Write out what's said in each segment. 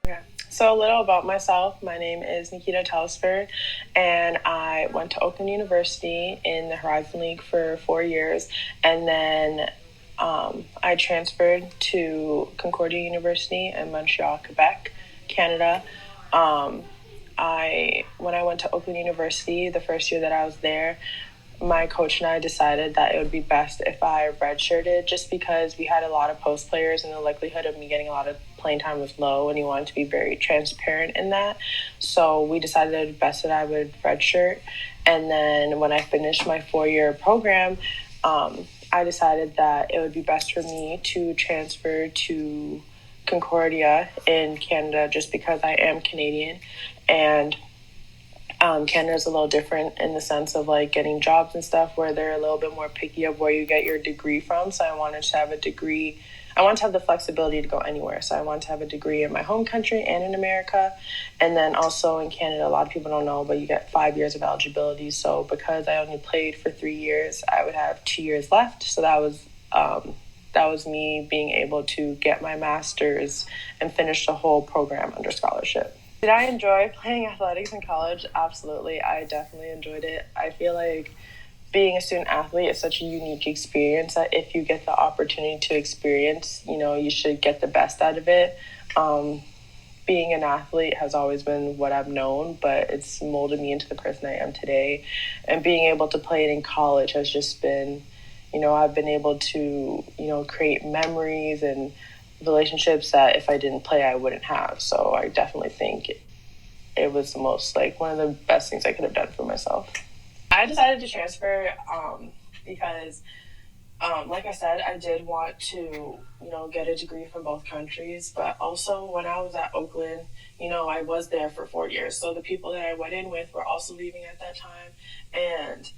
Okay. So a little about myself. My name is Nikita Telesford, and I went to Oakland University in the Horizon League for 4 years, and then I transferred to Concordia University in Montreal, Quebec, Canada. Um, when I went to Oakland University, the first year that I was there, my coach and I decided that it would be best if I redshirted just because we had a lot of post players and the likelihood of me getting a lot of playing time was low, and he wanted to be very transparent in that. So we decided it would be best that I would redshirt. And then when I finished my 4 year program, I decided that it would be best for me to transfer to Concordia in Canada just because I am Canadian. And Canada's a little different in the sense of like getting jobs and stuff where they're a little bit more picky of where you get your degree from. So I wanted to have a degree. I want to have the flexibility to go anywhere. So I want to have a degree in my home country and in America. And then also in Canada, a lot of people don't know, but you get 5 years of eligibility. So because I only played for 3 years, I would have 2 years left. So that was me being able to get my master's and finish the whole program under scholarship. Did I enjoy playing athletics in college? Absolutely. I definitely enjoyed it. I feel like being a student athlete is such a unique experience that if you get the opportunity to experience, you should get the best out of it. Being an athlete has always been what I've known, but it's molded me into the person I am today. And being able to play it in college has just been, I've been able to, create memories and relationships that if I didn't play, I wouldn't have. So I definitely think it was the most like one of the best things I could have done for myself. I decided to transfer because, like I said, I did want to, get a degree from both countries. But also when I was at Oakland, I was there for 4 years. So the people that I went in with were also leaving at that time. And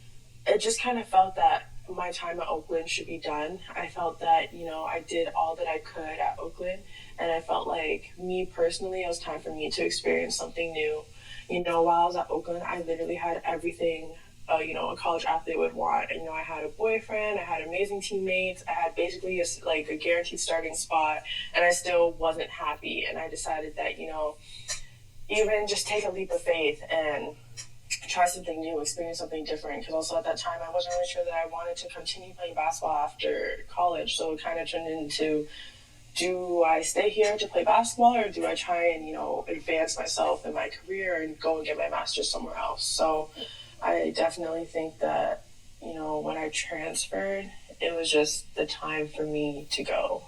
it just kind of felt that my time at Oakland should be done. I felt that, I did all that I could at Oakland. And I felt like me personally, it was time for me to experience something new. While I was at Oakland, I literally had everything, a college athlete would want. And, I had a boyfriend, I had amazing teammates, I had basically a guaranteed starting spot, and I still wasn't happy. And I decided that, even just take a leap of faith and try something new, experience something different. Because also at that time, I wasn't really sure that I wanted to continue playing basketball after college. So it kind of turned into, do I stay here to play basketball or do I try and, advance myself in my career and go and get my master's somewhere else? So I definitely think that, when I transferred, it was just the time for me to go.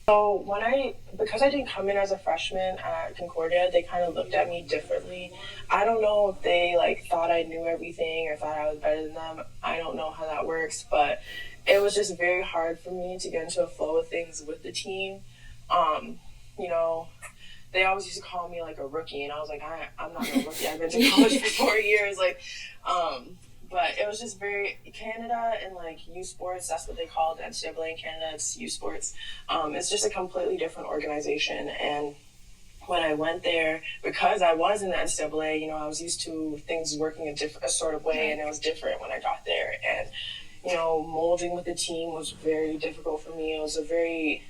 So because I didn't come in as a freshman at Concordia, they kind of looked at me differently. I don't know if they thought I knew everything or thought I was better than them. I don't know how that works, but it was just very hard for me to get into a flow of things with the team. Um, you know, they always used to call me a rookie, and I was like, I'm not a rookie. I've been to college for 4 years. But it was just very Canada and U Sports. That's what they call it, the NCAA in Canada. It's U Sports. It's just a completely different organization. And when I went there, because I was in the NCAA, I was used to things working a sort of way, and it was different when I got there. And molding with the team was very difficult for me. It was a very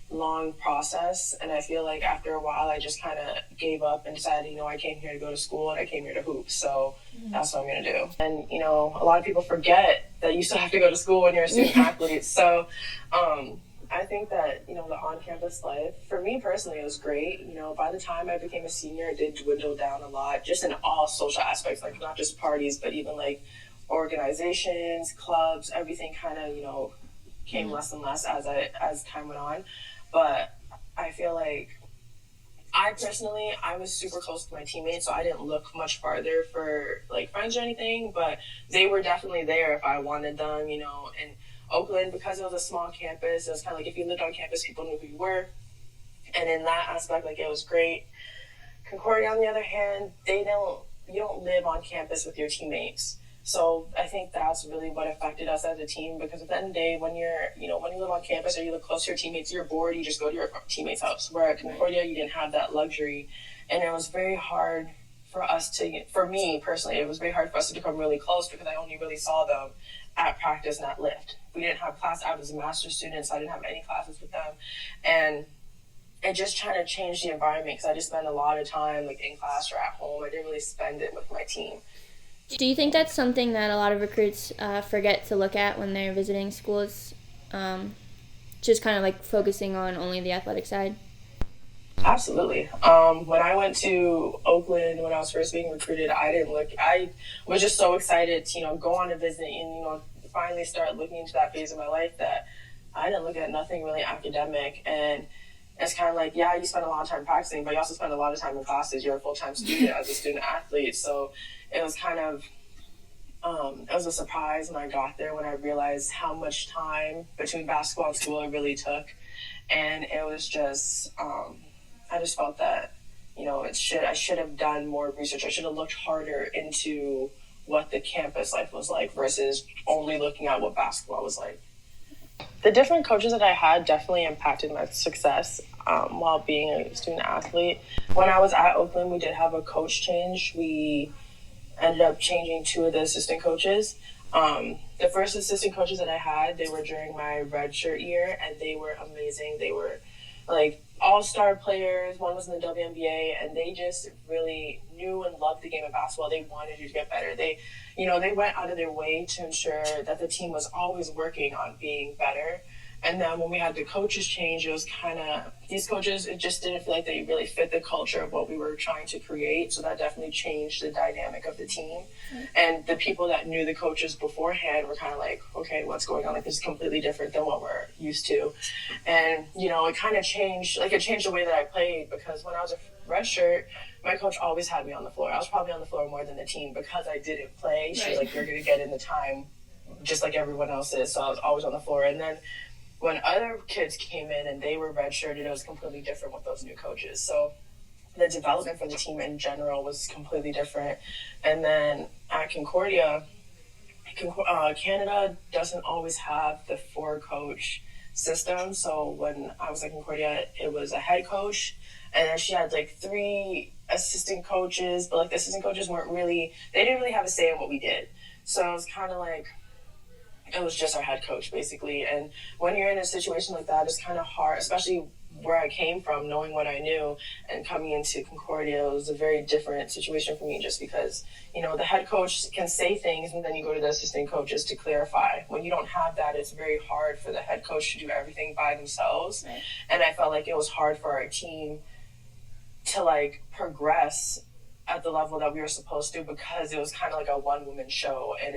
long process, and I feel like after a while I just kind of gave up and decided, I came here to go to school and I came here to hoop, so that's what I'm going to do. And a lot of people forget that you still have to go to school when you're a student athlete. So I think that the on-campus life for me personally, it was great. By the time I became a senior, it did dwindle down a lot, just in all social aspects, not just parties, but even organizations, clubs, everything kind of came less and less as time went on. But I feel like I was super close to my teammates, so I didn't look much farther for friends or anything, but they were definitely there if I wanted them, and Oakland, because it was a small campus, it was kind of if you lived on campus, people knew who you were, and in that aspect, it was great. Concordia, on the other hand, you don't live on campus with your teammates. So I think that's really what affected us as a team, because at the end of the day, when you live on campus or you live close to your teammates, you're bored, you just go to your teammate's house. Where at Concordia, you didn't have that luxury. And it was very hard for me personally, it was very hard for us to become really close because I only really saw them at practice and at lift. We didn't have class. I was a master's student, so I didn't have any classes with them. And it just trying to change the environment, because I just spend a lot of time like in class or at home. I didn't really spend it with my team. Do you think that's something that a lot of recruits forget to look at when they're visiting schools? Just kind of like focusing on only the athletic side? Absolutely. When I went to Oakland when I was first being recruited, I didn't look. I was just so excited to go on a visit and finally start looking into that phase of my life that I didn't look at nothing really academic. And it's kind of like, yeah, you spend a lot of time practicing, but you also spend a lot of time in classes. You're a full-time student as a student athlete, so it was kind of it was a surprise when I got there, when I realized how much time between basketball and school it really took. And it was just I just felt that I should have done more research. I should have looked harder into what the campus life was like versus only looking at what basketball was like. The different coaches that I had definitely impacted my success while being a student athlete. When I was at Oakland, we did have a coach change. We ended up changing two of the assistant coaches. The first assistant coaches that I had, they were during my redshirt year, and they were amazing. They were like all-star players. One was in the WNBA, and they just really knew and loved the game of basketball. They wanted you to get better. They went out of their way to ensure that the team was always working on being better. And then when we had the coaches change, it was kind of, these coaches, it just didn't feel like they really fit the culture of what we were trying to create. So that definitely changed the dynamic of the team. Mm-hmm. And the people that knew the coaches beforehand were kind of like, okay, what's going on? Like, this is completely different than what we're used to. And, it kind of changed, it changed the way that I played, because when I was a redshirt, my coach always had me on the floor. I was probably on the floor more than the team because I didn't play. She was like, you're going to get in the time just like everyone else is. So I was always on the floor. And then when other kids came in and they were redshirted, it was completely different with those new coaches. So the development for the team in general was completely different. And then at Concordia, Canada doesn't always have the four-coach system. So when I was at Concordia, it was a head coach, and then she had three assistant coaches, but the assistant coaches they didn't really have a say in what we did. So it was kind of it was just our head coach, basically. And when you're in a situation like that, it's kind of hard, especially where I came from, knowing what I knew, and coming into Concordia, it was a very different situation for me, just because, the head coach can say things and then you go to the assistant coaches to clarify. When you don't have that, it's very hard for the head coach to do everything by themselves. Right. And I felt like it was hard for our team to progress at the level that we were supposed to, because it was kind of like a one-woman show, and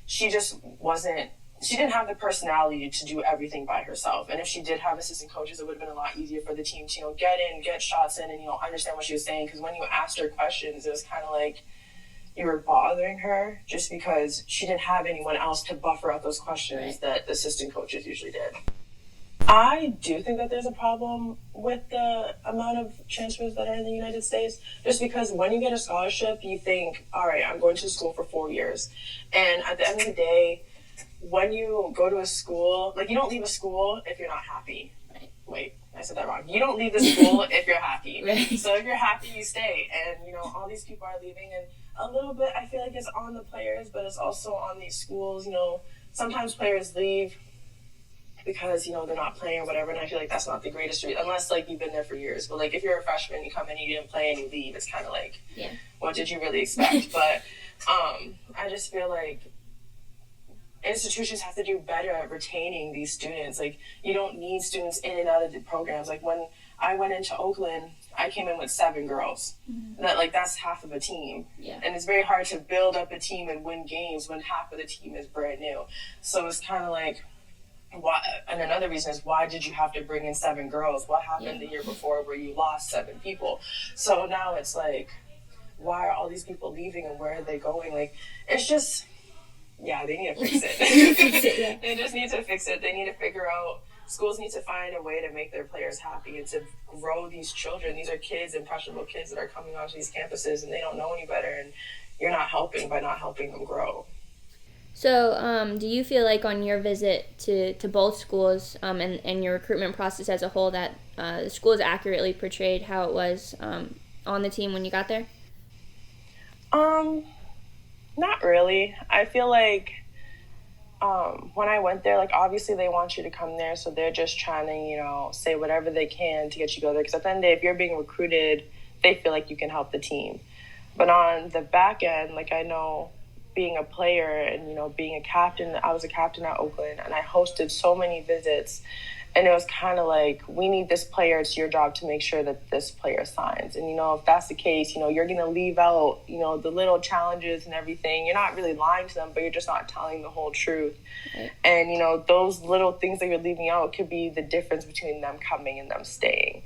she didn't have the personality to do everything by herself. And if she did have assistant coaches, it would have been a lot easier for the team to, get shots in and, understand what she was saying. Because when you asked her questions, it was kind of like you were bothering her, just because she didn't have anyone else to buffer out those questions that the assistant coaches usually did. I do think that there's a problem with the amount of transfers that are in the United States, just because when you get a scholarship, you think, all right, I'm going to school for 4 years. And at the end of the day, when you go to a school, you don't leave a school if you're not happy. Right. Wait, I said that wrong. You don't leave the school if you're happy. Right. So if you're happy, you stay. And, all these people are leaving. And a little bit, I feel like it's on the players, but it's also on these schools. Sometimes players leave because, they're not playing or whatever. And I feel like that's not the greatest reason, unless, you've been there for years. But, if you're a freshman, you come in, you didn't play, and you leave, it's kind of what did you really expect? But I just feel like institutions have to do better at retaining these students. You don't need students in and out of the programs. When I went into Oakland, I came in with 7 girls. Mm-hmm. That's half of a team. Yeah. And it's very hard to build up a team and win games when half of the team is brand new. So it's kind of why, and another reason is, why did you have to bring in 7 girls? What happened the year before where you lost 7 people? So now it's why are all these people leaving, and where are they going? It's just, they need to fix it. They just need to fix it. They need to figure out, schools need to find a way to make their players happy and to grow these children. These are kids, impressionable kids that are coming onto these campuses, and they don't know any better, and you're not helping by not helping them grow. So do you feel like on your visit to both schools and your recruitment process as a whole, that the schools accurately portrayed how it was on the team when you got there? Not really. I feel like when I went there, like, obviously they want you to come there, so they're just trying to, say whatever they can to get you to go there. Because at the end of the day, if you're being recruited, they feel like you can help the team. But on the back end, like, I know being a player and, being a captain, I was a captain at Oakland, and I hosted so many visits. And it was kind of like, we need this player. It's your job to make sure that this player signs. And, if that's the case, you're going to leave out, the little challenges and everything. You're not really lying to them, but you're just not telling the whole truth. Right. And, those little things that you're leaving out could be the difference between them coming and them staying.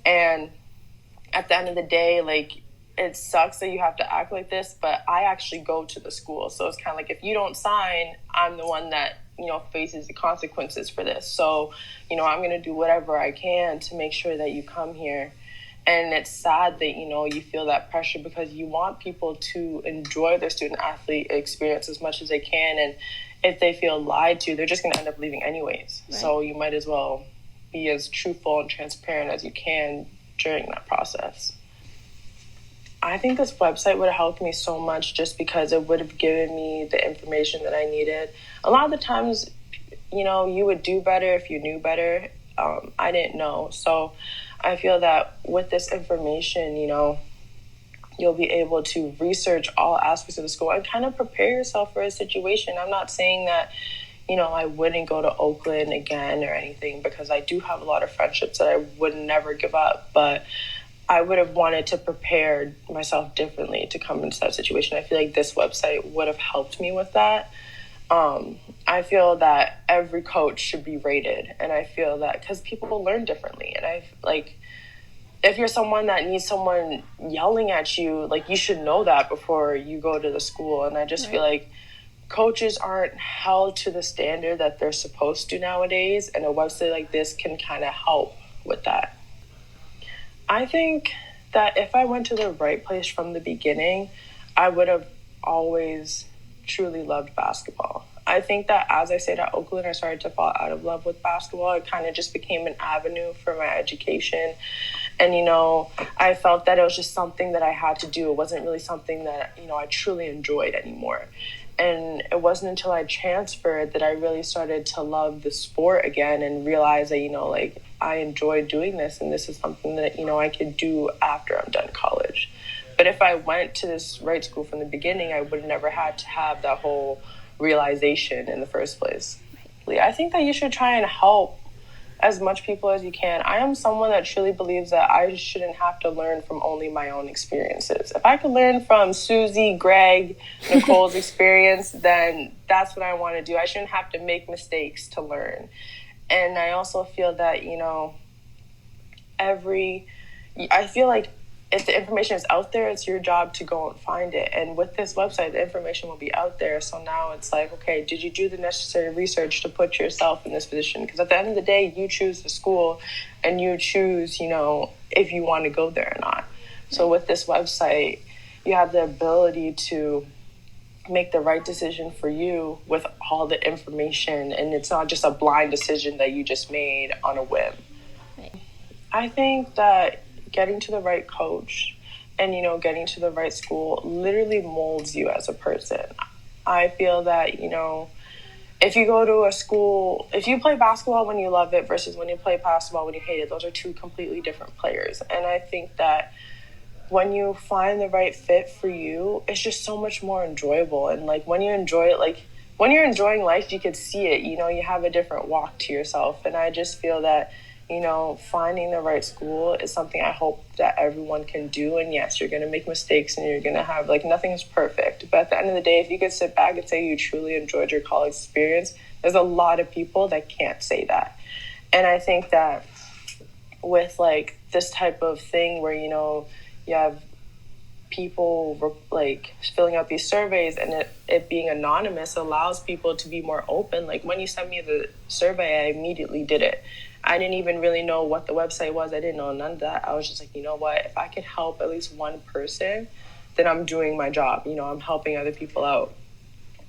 And at the end of the day, like, it sucks that you have to act like this, but I actually go to the school. So it's kind of like, if you don't sign, I'm the one that, faces the consequences for this. So, I'm going to do whatever I can to make sure that you come here. And it's sad that, you feel that pressure because you want people to enjoy their student athlete experience as much as they can. And if they feel lied to, they're just going to end up leaving anyways. Right. So you might as well be as truthful and transparent as you can during that process. I think this website would have helped me so much just because it would have given me the information that I needed. A lot of the times, you would do better if you knew better. I didn't know. So I feel that with this information, you'll be able to research all aspects of the school and kind of prepare yourself for a situation. I'm not saying that, I wouldn't go to Oakland again or anything, because I do have a lot of friendships that I would never give up. But I would have wanted to prepare myself differently to come into that situation. I feel like this website would have helped me with that. I feel that every coach should be rated. And I feel that because people learn differently. And if you're someone that needs someone yelling at you, like, you should know that before you go to the school. And I just feel like coaches aren't held to the standard that they're supposed to nowadays. And a website like this can kind of help with that. I think that if I went to the right place from the beginning, I would have always truly loved basketball. I think that as I stayed at Oakland, I started to fall out of love with basketball. It kind of just became an avenue for my education. And, I felt that it was just something that I had to do. It wasn't really something that, I truly enjoyed anymore. And it wasn't until I transferred that I really started to love the sport again and realize that, I enjoy doing this, and this is something that, I could do after I'm done college. But if I went to this right school from the beginning, I would have never had to have that whole realization in the first place. I think that you should try and help as much people as you can. I am someone that truly believes that I shouldn't have to learn from only my own experiences. If I could learn from Susie, Greg, Nicole's experience, then that's what I want to do. I shouldn't have to make mistakes to learn. And I also feel that, I feel like if the information is out there, it's your job to go and find it. And with this website, the information will be out there. So now it's like, okay, did you do the necessary research to put yourself in this position? Because at the end of the day, you choose the school and you choose, if you want to go there or not. So with this website, you have the ability to make the right decision for you with all the information. And it's not just a blind decision that you just made on a whim. Right. I think that getting to the right coach and, getting to the right school literally molds you as a person. I feel that, if you go to a school, if you play basketball when you love it versus when you play basketball when you hate it, those are two completely different players. And I think that when you find the right fit for you, it's just so much more enjoyable. And when you enjoy it, when you're enjoying life, you could see it, you have a different walk to yourself. And I just feel that, finding the right school is something I hope that everyone can do. And yes, you're going to make mistakes and you're going to have, nothing is perfect. But at the end of the day, if you could sit back and say you truly enjoyed your college experience, there's a lot of people that can't say that. And I think that with, this type of thing where, you have people filling out these surveys and it being anonymous allows people to be more open. When you sent me the survey, I immediately did it. I didn't even really know what the website was. I didn't know none of that. I was just like, you know what? If I could help at least one person, then I'm doing my job. I'm helping other people out.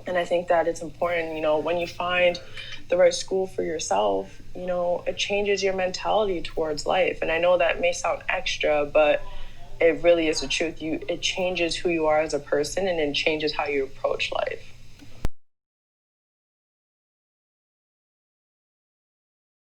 And I think that it's important, when you find the right school for yourself, it changes your mentality towards life. And I know that may sound extra, but it really is the truth. It changes who you are as a person, and it changes how you approach life.